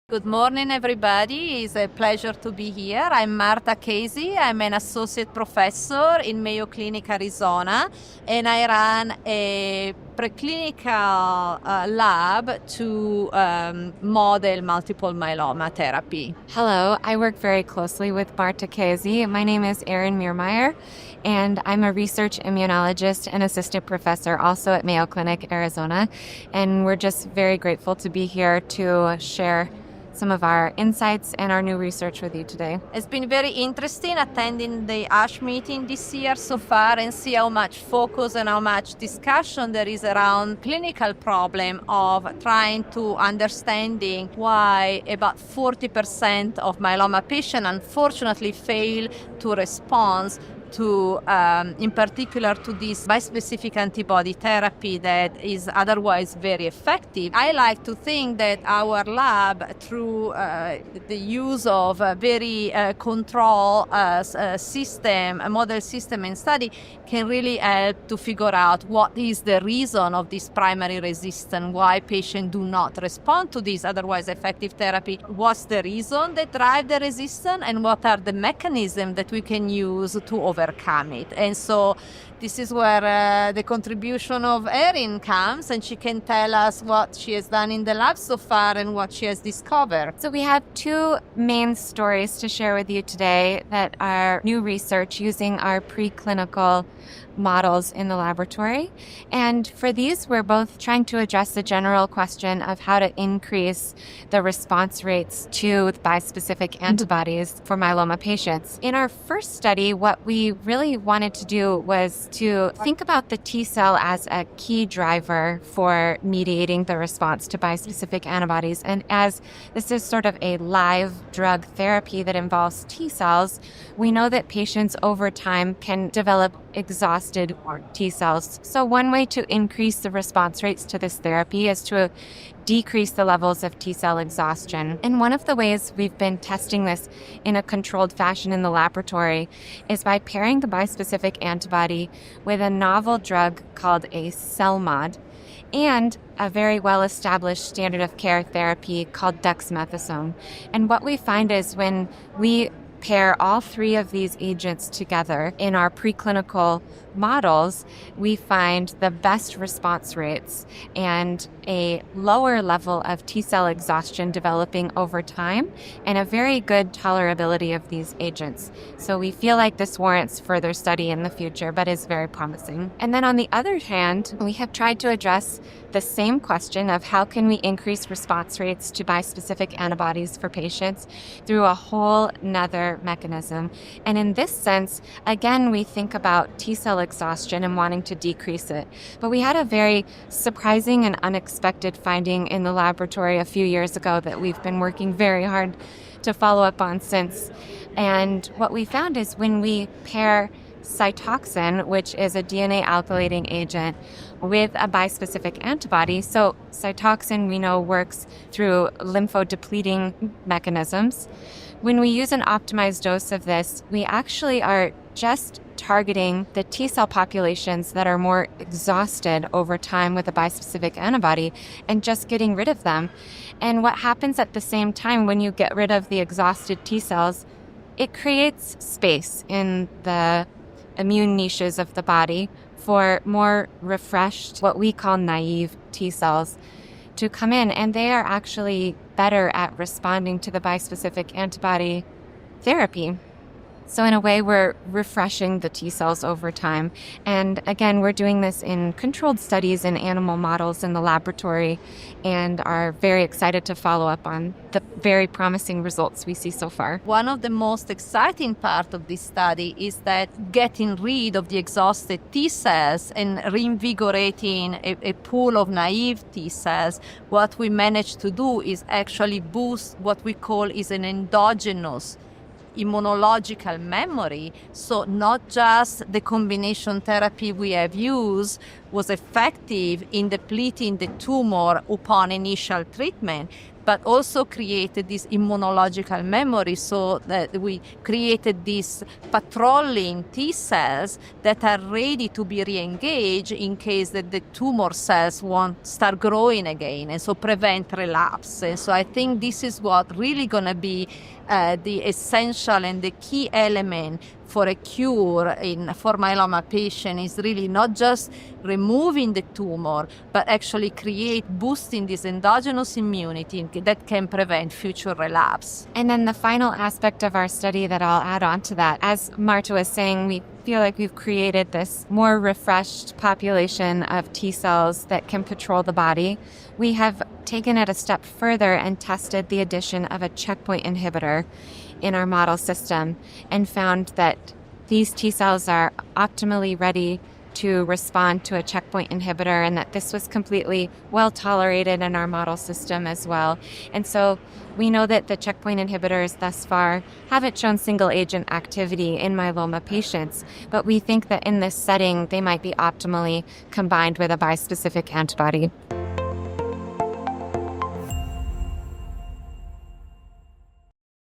Good morning, everybody. It's a pleasure to be here. I'm Marta Chesi. I'm an associate professor in Mayo Clinic, Arizona, and I run a preclinical lab to model multiple myeloma therapy. Hello, I work very closely with Marta Chesi. My name is Erin Meermeier, and I'm a research immunologist and assistant professor also at Mayo Clinic, Arizona. And we're just very grateful to be here to share some of our insights and our new research with you today. It's been very interesting attending the ASH meeting this year so far and see how much focus and how much discussion there is around clinical problem of trying to understanding why about 40% of myeloma patients unfortunately fail to respond to, in particular, to this bispecific antibody therapy that is otherwise very effective. I like to think that our lab, through the use of a very controlled system, a model system and study, can really help to figure out what is the reason of this primary resistance, why patients do not respond to this otherwise effective therapy, what's the reason that drive the resistance, and what are the mechanisms that we can use to overcome it. And so this is where the contribution of Erin comes, and she can tell us what she has done in the lab so far and what she has discovered. So we have two main stories to share with you today that are new research using our preclinical models in the laboratory. And for these, we're both trying to address the general question of how to increase the response rates to bispecific antibodies for myeloma patients. In our first study, what we really wanted to do was to think about the T cell as a key driver for mediating the response to bispecific antibodies. And as this is sort of a live drug therapy that involves T cells, we know that patients over time can develop exhausted T cells. So one way to increase the response rates to this therapy is to decrease the levels of T cell exhaustion. And one of the ways we've been testing this in a controlled fashion in the laboratory is by pairing the bispecific antibody with a novel drug called a CELMoD and a very well-established standard of care therapy called dexamethasone. And what we find is when we pair all three of these agents together in our preclinical models, we find the best response rates and a lower level of T cell exhaustion developing over time and a very good tolerability of these agents. So we feel like this warrants further study in the future, but is very promising. And then on the other hand, we have tried to address the same question of how can we increase response rates to bispecific antibodies for patients through a whole nother mechanism. And in this sense, again, we think about T cell exhaustion and wanting to decrease it. But we had a very surprising and unexpected finding in the laboratory a few years ago that we've been working very hard to follow up on since. And what we found is when we pair cytoxin, which is a DNA alkylating agent, with a bispecific antibody. So cytoxin, we know, works through lymphodepleting mechanisms. When we use an optimized dose of this, we actually are just targeting the T cell populations that are more exhausted over time with a bispecific antibody and just getting rid of them. And what happens at the same time when you get rid of the exhausted T cells, it creates space in the immune niches of the body for more refreshed, what we call naive T cells to come in, and they are actually better at responding to the bispecific antibody therapy. So in a way, we're refreshing the T cells over time. And again, we're doing this in controlled studies in animal models in the laboratory and are very excited to follow up on the very promising results we see so far. One of the most exciting part of this study is that getting rid of the exhausted T cells and reinvigorating a pool of naive T cells, what we managed to do is actually boost what we call is an endogenous immunological memory. So not just the combination therapy we have used, was effective in depleting the tumor upon initial treatment, but also created this immunological memory, so that we created these patrolling T cells that are ready to be re-engaged in case that the tumor cells won't start growing again, and so prevent relapse. And so I think this is what really going to be the essential and the key element for a cure for myeloma patient, is really not just removing the tumor, but actually boosting this endogenous immunity that can prevent future relapse. And then the final aspect of our study that I'll add on to that, as Marta was saying, we feel like we've created this more refreshed population of T cells that can patrol the body. We have taken it a step further and tested the addition of a checkpoint inhibitor in our model system and found that these T cells are optimally ready to respond to a checkpoint inhibitor, and that this was completely well tolerated in our model system as well. And so we know that the checkpoint inhibitors thus far haven't shown single agent activity in myeloma patients, but we think that in this setting they might be optimally combined with a bispecific antibody.